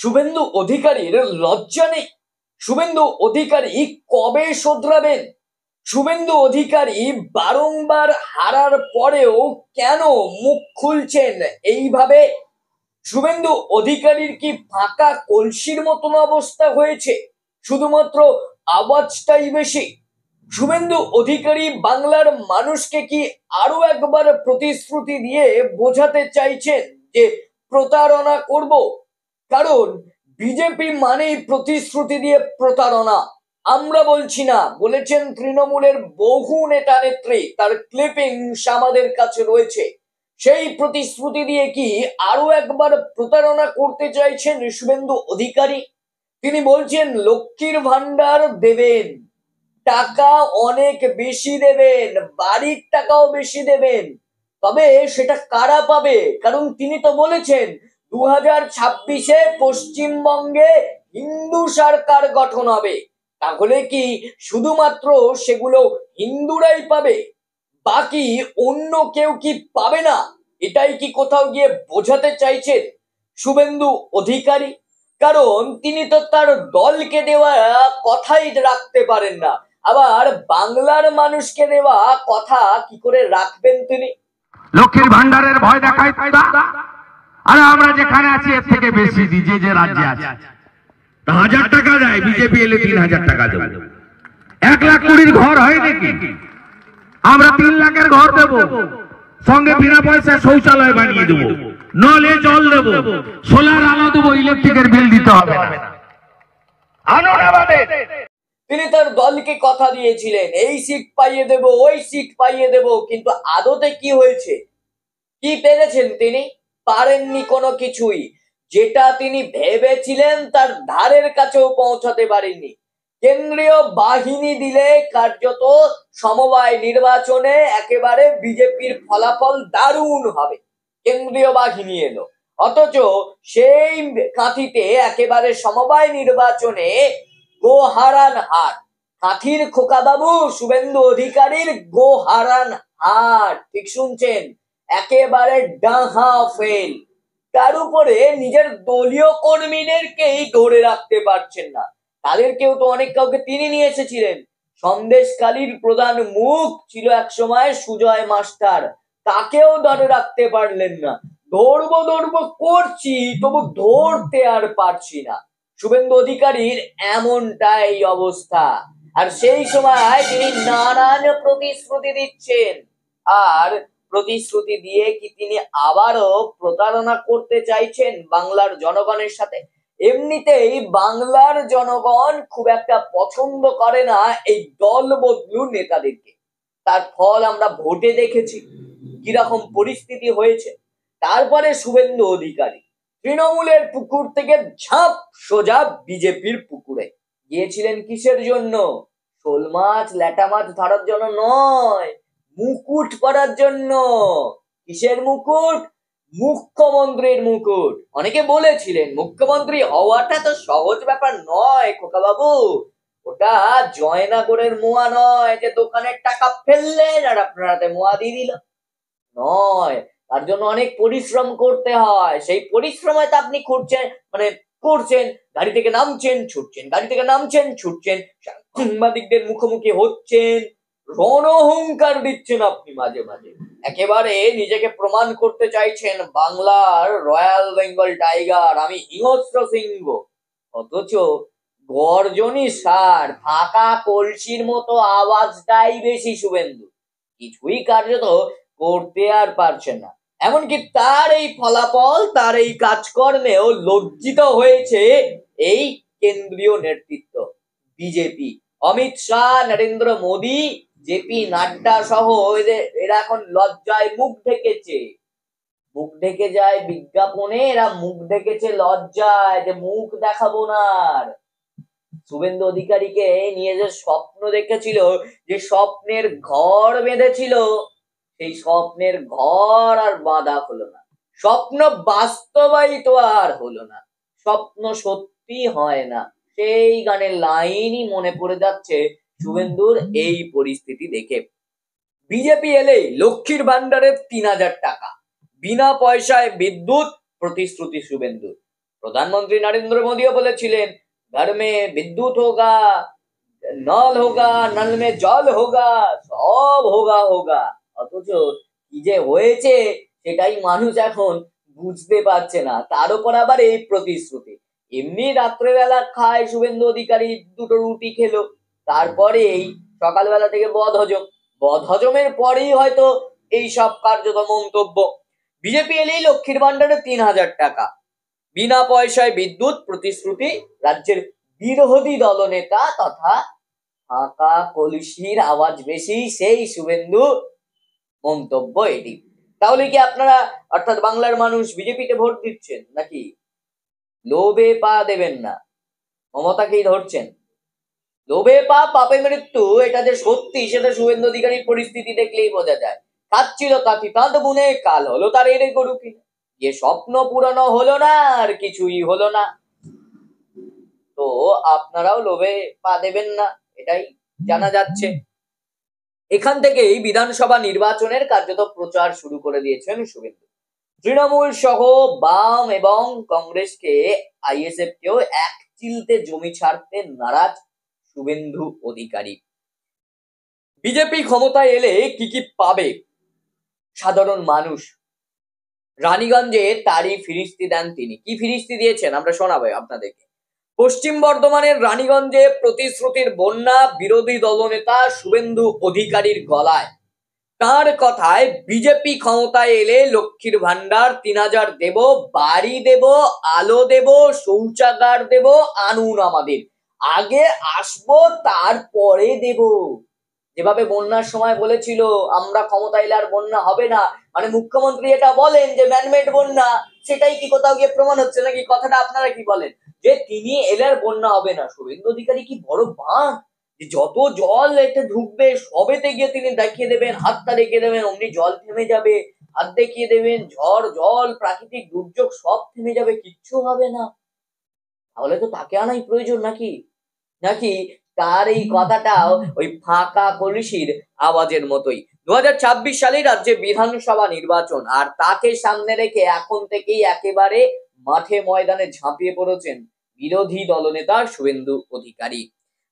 শুভেন্দু অধিকারীর লজ্জা নেই? শুভেন্দু অধিকারী কবে শোধরাবেন? শুভেন্দু অধিকারী বারংবার হারার পরেও কেন মুখ খুলছেন এইভাবে? শুভেন্দু অধিকারীর কি ফাঁকা কলসির মতন অবস্থা হয়েছে? শুধুমাত্র আওয়াজটাই বেশি? শুভেন্দু অধিকারী বাংলার মানুষকে কি আরো একবার প্রতিশ্রুতি দিয়ে বোঝাতে চাইছেন যে প্রতারণা করব? কারণ বিজেপি মানেই প্রতিশ্রুতি দিয়ে প্রতারণা। আমরা বলছি না, বলেছেন তৃণমূলের বহু নেতা নেত্রী, তার ক্লিপিংস আমাদের কাছে রয়েছে। সেই প্রতিশ্রুতি দিয়ে কি আরো একবার প্রতারণা করতে চাইছেন শুভেন্দু অধিকারী? তিনি বলছেন লক্ষ্মীর ভান্ডার দেবেন, টাকা অনেক বেশি দেবেন, বাড়ির টাকাও বেশি দেবেন। তবে সেটা কারা পাবে? কারণ তিনি তো বলেছেন 2026-এ পশ্চিমবঙ্গে হিন্দু সরকার গঠন হবে। তাহলে কি শুধুমাত্র সেগুলো হিন্দুরাই পাবে, বাকি অন্য কেউ কি পাবে না? এটাই কি কোথাও গিয়ে বোঝাতে চাইছেন শুভেন্দু অধিকারী? কারণ তিনি তো তার দলকে দেওয়া কথাই রাখতে পারেন না, আবার বাংলার মানুষকে দেওয়া কথা কি করে রাখবেন তিনি? লক্ষ্মীর ভান্ডারের ভয় দেখায়, আর আমরা যেখানে আছি এর থেকে বেশি দিই, যে রাজ্যে আছে 1000 টাকা দেয়, বিজেপি এলে 3000 টাকা দেবো। 1,20,000 ঘর হয় নাকি? আমরা 3 লাখের ঘর দেবো, সঙ্গে বিনা পয়সায় শৌচালয় বানিয়ে দেবো, নলে জল দেবো, সোলার আলো দেবো, ইলেকট্রিকের বিল দিতে হবে না। তিনি তার দলকে কথা দিয়েছিলেন এই সিট পাইয়ে দেব, ওই সিট পাইয়ে দেব, কিন্তু আদতে কি হয়েছে? কি পেরেছেন তিনি? পারেননি কোনো কিছুই। যেটা তিনি ভেবেছিলেন তার ধারের কাছেও পৌঁছাতে পারেননি। কেন্দ্রীয় বাহিনী দিলে কার্যত সমবায় নির্বাচনে একেবারে বিজেপির ফলাফল দারুণ হবে। কেন্দ্রীয় বাহিনী এলো, অথচ সেই কাঁথিতে একেবারে সমবায় নির্বাচনে গোহারান হার। কাঁথির খোকাবাবু শুভেন্দু অধিকারীর গোহারান হার, ঠিক শুনছেন, একেবারে ডাহা ফেল। তার উপরে নিজের দলীয় কর্মীদেরকেই ধরে রাখতে পারছেন না। তাদেরকেও তো অনেক কাউকে তিনি নিয়ে এসেছিলেন। সন্দেশখালীর প্রধান মুখ ছিল একসময় সুজয় মাস্টার, তাকেও ধরে রাখতে পারলেন না। ধরবো ধরবো করছি, তবু ধরতে আর পারছি না। শুভেন্দু অধিকারীর এমনটাই অবস্থা। আর সেই সময় তিনি নানান প্রতিশ্রুতি দিচ্ছেন। আর প্রতিশ্রুতি দিয়ে কি তিনি আবারও প্রতারণা করতে চাইছেন বাংলার জনগণের সাথে? এমনিতেই বাংলার জনগণ খুব একটা পছন্দ করে না এই দল বদলু নেতাদেরকে। তার ফল আমরা ভোটে দেখেছি কিরকম পরিস্থিতি হয়েছে। তারপরে শুভেন্দু অধিকারী তৃণমূলের পুকুর থেকে ঝাঁপ সোজা বিজেপির পুকুরে গিয়েছিলেন। কিসের জন্য? শোল মাছ ল্যাটা মাছ ধরার জন্য নয়, মুকুট করার জন্য। কিসের মুকুট? মুখ্যমন্ত্রীর মুকুট। অনেকে বলেছিলেন মুখ্যমন্ত্রী হওয়াটা তো সহজ ব্যাপার নয় খোকা বাবু, ওটা জয়নগরের মোয়া নয় যে দোকানের টাকা ফেললেন আর আপনার হাতে মোয়া দিয়ে দিল। নয়, তার জন্য অনেক পরিশ্রম করতে হয়। সেই পরিশ্রম হয়তো আপনি করছেন, গাড়ি থেকে নামছেন ছুটছেন, গাড়ি থেকে নামছেন ছুটছেন, সাংবাদিকদের মুখোমুখি হচ্ছেন, রণহুঙ্কার দিচ্ছেন আপনি মাঝে মাঝে, একেবারে নিজেকে প্রমাণ করতে চাইছেন বাংলার রয়্যাল বেঙ্গল টাইগার, আমি হিংস্র সিংহ। অথচ গর্জনই সার, ফাঁকা কলসির মতো আওয়াজটাই বেশি শুভেন্দু। কিছুই কার্যত করতে আর পারছেন না। এমনকি তার এই ফলাফল, তার এই কাজকর্মেও লজ্জিত হয়েছে এই কেন্দ্রীয় নেতৃত্ব বিজেপি। অমিত শাহ, নরেন্দ্র মোদী, জেপি নাড্ডা সহ এরা এখন লজ্জায় মুখ ঢেকেছে। মুখ ঢেকে যায় বিজ্ঞাপনে, এরা মুখ ঢেকেছে লজ্জায় যে মুখ দেখাবো না। শুভেন্দু অধিকারীকে নিয়ে যে স্বপ্ন দেখেছিল, যে স্বপ্নের ঘর বেঁধেছিল, সেই স্বপ্নের ঘর আর বাঁধা হলো না। স্বপ্ন বাস্তবায়িত আর হলো না। স্বপ্ন সত্যি হয় না। সেই গানের লাইনই মনে পড়ে যাচ্ছে শুভেন্দুর এই পরিস্থিতি দেখে। বিজেপি এলেই লক্ষ্মীর ভান্ডারের 3000 টাকা, বিনা পয়সায় বিদ্যুৎ, প্রতিশ্রুতি শুভেন্দুর। प्रधानमंत्री नरेंद्र मोदी বলেছিলেন घर में विद्युत होगा, नल होगा, नल में जल होगा, सब होगा होगा। অথচ কি যে হয়েছে সেটাই মানুষ এখন বুঝতে পারছে না, তার উপর আবার এই প্রতিশ্রুতি। এমনি রাত্রেবেলা খায় শুভেন্দু অধিকারী, দুটো রুটি খেলো, তারপরেই সকালবেলা থেকে বদহজমের পরেই হয়তো এই সব কার্যত মন্তব্য। বিজেপি এলেই লক্ষ্মীর ভান্ডারে ৩,০০০ টাকা, বিনা পয়সায় বিদ্যুৎ প্রতিশ্রুতি রাজ্যের বিরোধী দলনেতা তথা ফাঁকা কলসির আওয়াজ বেশি সেই শুভেন্দু মন্তব্য এটি। তাহলে কি আপনারা অর্থাৎ বাংলার মানুষ বিজেপিতে ভোট দিচ্ছেন নাকি লোভে পা দেবেন না মমতাকেই ধরছেন? লোভে পা পাপে মৃত্যু, এটা যে সত্যি সেটা শুভেন্দু অধিকারীর পরিস্থিতি দেখলেই বোঝা যায়। খাচ্ছিল তাঁতি তাঁত বুনে, কাল হলো তার এড়ে গরু কিনে, যে স্বপ্ন পুরানো হলো না আর কিছুই হলো না। তো আপনারাও লোভে পা দেবেন না, এটাই জানা যাচ্ছে। এখান থেকেই বিধানসভা নির্বাচনের কার্যত প্রচার শুরু করে দিয়েছেন শুভেন্দু। তৃণমূল সহ বাম এবং কংগ্রেসকে আইএসএফ কেও এক চিলতে জমি ছাড়তে নারাজ শুভেন্দু অধিকারী। বিজেপি ক্ষমতায় এলে কি কি পাবে সাধারণ মানুষ, রানীগঞ্জে তারই ফিরিস্তি দেন তিনি। কি ফিরিস্তি দিয়েছেন আমরা শোনাবো আপনাদেরকে। পশ্চিম বর্ধমানের রানীগঞ্জে প্রতিশ্রুতির বন্যা বিরোধী দলনেতা শুভেন্দু অধিকারীর গলায়। তার কথায় বিজেপি ক্ষমতায় এলে লক্ষ্মীর ভান্ডার ৩,০০০ দেব, বাড়ি দেব, আলো দেব, শৌচাগার দেব, আনুন আমাদের, আগে আসবো তারপরে দেব। যেভাবে বন্যার সময় বলেছিল আমরা ক্ষমতা এলে আর বন্যা হবে না, মানে মুখ্যমন্ত্রী এটা বলেন যে ম্যানমেড বন্যা, সেটাই কি কোথাও গিয়ে প্রমাণ হচ্ছে নাকি? কথাটা আপনারা কি বলেন যে তিনি এলে আর বন্যা হবে না? শুভেন্দু অধিকারী কি বড় বাঁধ, যত জল এতে ঢুকবে সবেতে গিয়ে তিনি দেখিয়ে দেবেন, হাতটা দেখিয়ে দেবেন, অমনি জল থেমে যাবে, হাত দেখিয়ে দেবেন, ঝড় জল প্রাকৃতিক দুর্যোগ সব থেমে যাবে, কিচ্ছু হবে না। তাহলে তো তাকে আনাই প্রয়োজন নাকি? নাকি তার এই কথাটাও ওই ফাঁকা কলসির আওয়াজের মতোই? 2026 সালে রাজ্যে বিধানসভা নির্বাচন, আর তাকে সামনে রেখে এখন থেকেই একেবারে মাঠে ময়দানে ঝাঁপিয়ে পড়েছেন বিরোধী দলনেতা শুভেন্দু অধিকারী।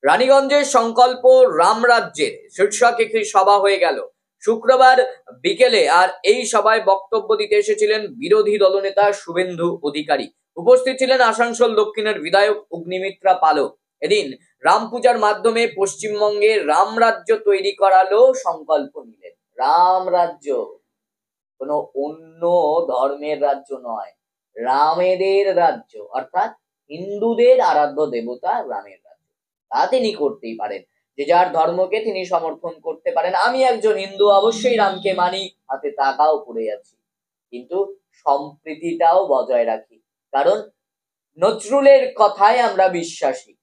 রানীগঞ্জের সংকল্প রামরাজ্যের শীর্ষক একটি সভা হয়ে গেল শুক্রবার বিকেলে, আর এই সভায় বক্তব্য দিতে এসেছিলেন বিরোধী দলনেতা শুভেন্দু অধিকারী। উপস্থিত ছিলেন আসানসোল দক্ষিণের বিধায়ক অগ্নিমিত্রা পালক। এদিন রাম পূজার মাধ্যমে পশ্চিমবঙ্গে রামরাজ্য তৈরি করালো সংকল্প নিলেন। রামরাজ্য কোনো অন্য ধর্মের রাজ্য নয়, রামেদের রাজ্য, অর্থাৎ হিন্দুদের আরাধ্য দেবতা রামের রাজ্য। তা তিনি করতেই পারেন, যে যার ধর্মকে তিনি সমর্থন করতে পারেন। আমি একজন হিন্দু, অবশ্যই রামকে মানি, হাতে টাকাও পড়ে যাচ্ছি, কিন্তু সম্প্রীতিটাও বজায় রাখি, কারণ নজরুলের কথায় আমরা বিশ্বাসী।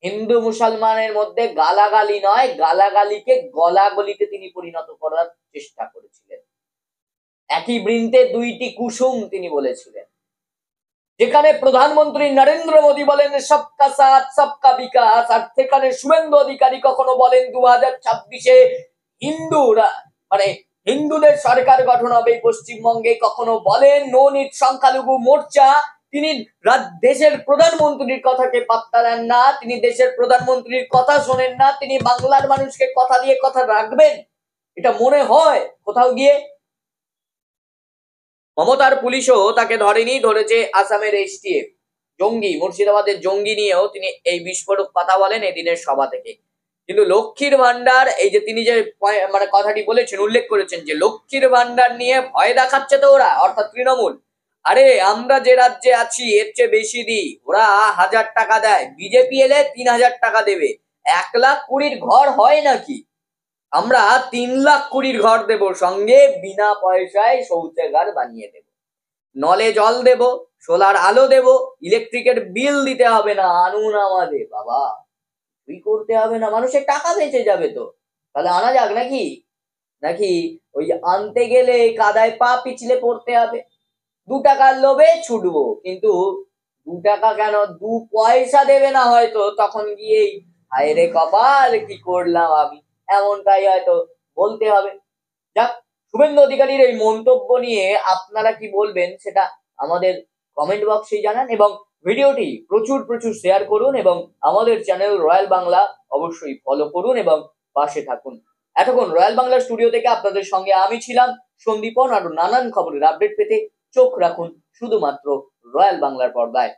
হিন্দু মুসলমানের মধ্যে গালাগালি নয়, গালাগালিকে গলাগলিতে তিনি পরিণত করার চেষ্টা করেছিলেন। একই বৃন্তে দুইটি কুসুম তিনি বলেছিলেন। যেখানে প্রধানমন্ত্রী নরেন্দ্র মোদী বলেন সবকা সাথ সবকা বিকাশ, আর সেখানে শুভেন্দু অধিকারী কখনো বলেন 2026-এ হিন্দুরা মানে হিন্দুদের সরকার গঠন হবে পশ্চিমবঙ্গে, কখনো বলেন নো নিট সংখ্যালঘু মোর্চা। তিনি দেশের প্রধানমন্ত্রীর কথাকে পাত্তা দেন না, তিনি দেশের প্রধানমন্ত্রীর কথা শোনেন না, তিনি বাংলার মানুষকে কথা দিয়ে কথা রাখবেন এটা মনে হয় কোথাও গিয়ে? মমতার পুলিশও তাকে ধরেনি, ধরেছে আসামের এসটিএফ। জঙ্গি, মুর্শিদাবাদের জঙ্গি নিয়েও তিনি এই বিস্ফোরক কথা বলেন এদিনের সভা থেকে। কিন্তু লক্ষ্মীর ভান্ডার, এই যে তিনি যে মানে কথাটি বলেছেন, উল্লেখ করেছেন যে লক্ষ্মীর ভান্ডার নিয়ে ভয় দেখাচ্ছে তো ওরা, অর্থাৎ তৃণমূল। আরে আমরা যে রাজ্যে আছি এর চেয়ে বেশি দিই, ওরা 1000 টাকা দেয়, বিজেপি এলে 3000 টাকা দেবে। 1,20,000 ঘর হয় নাকি? আমরা 3,20,000 ঘর দেব, সঙ্গে বিনা পয়সায় শৌচাগার বানিয়ে দেব, নলে জল দেব, সোলার আলো দেব, ইলেকট্রিকের বিল দিতে হবে না, আনুন আমাদের। বাবা, তুই করতে হবে না, মানুষের টাকা বেঁচে যাবে তো। তাহলে আনা যাক নাকি? নাকি ওই আনতে গেলে কাদায় পা পিছলে পড়তে হবে, 2 টাকার লোভে ছুটবো, কিন্তু 2 টাকা কেন 2 পয়সা দেবে না হয়তো, তখন গিয়েই হায় রে কপাল কি করলাম আমি, এমনটাই হয়তো বলতে হবে। যাক, শুভেন্দু অধিকারীর এই মন্তব্য নিয়ে আপনারা কি বলবেন সেটা আমাদের কমেন্ট বক্সে জানান এবং ভিডিওটি প্রচুর শেয়ার করুন এবং আমাদের চ্যানেল রয়্যাল বাংলা অবশ্যই ফলো করুন এবং পাশে থাকুন। এতক্ষণ রয়্যাল বাংলা স্টুডিও থেকে আপনাদের সঙ্গে আমি ছিলাম সন্দীপন। আরো নানান খবরের আপডেট পেতে চোখ রাখুন শুধুমাত্র রয়্যাল বাংলার পর্দায়।